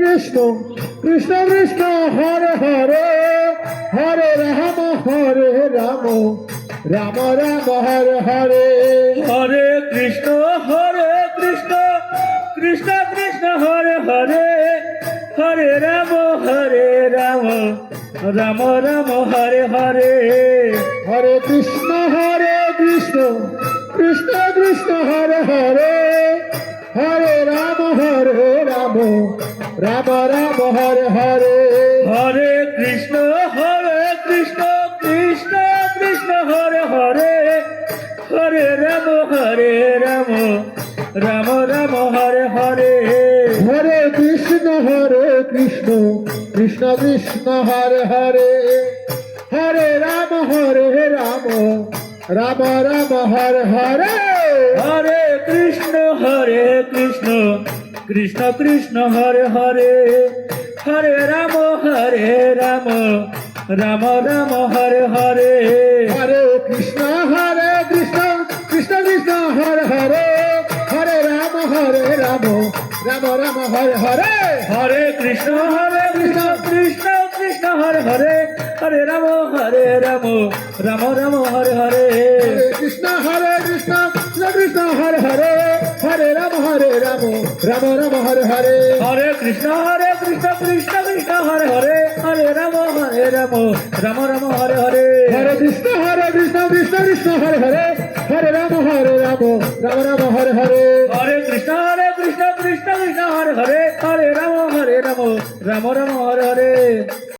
Krishna Krishna Krishna Hare Hare Hare Ram Ram Hare Hare Hare Krishna Krishna Krishna Hare Hare Hare Ram Ram Ram Hare Hare Hare Krishna Krishna Krishna Hare Hare Hare Ram Ram Hare Hare Hare Krishna Krishna Krishna Hare Hare Hare Ram Ram Hare Hare Hare Krishna Krishna Krishna Hare Hare Hare Ram Ram Hare Hare Hare Krishna Krishna Krishna Hare Hare Hare Ram Ram Hare Hare Hare Krishna Krishna Krishna Hare Hare Hare Ram Ram Hare Hare Hare Krishna Krishna Krishna Hare Hare Hare Ram Ram Hare Hare Hare Krishna Krishna Krishna Hare Hare Hare Ram Ram Hare Hare Hare Krishna Krishna Krishna Hare Hare Hare Ram Ram Hare Hare Hare Krishna Krishna Krishna Hare Hare Hare Ram Ram Hare Hare Hare Krishna Krishna Krishna Hare Hare Hare Ram Ram Hare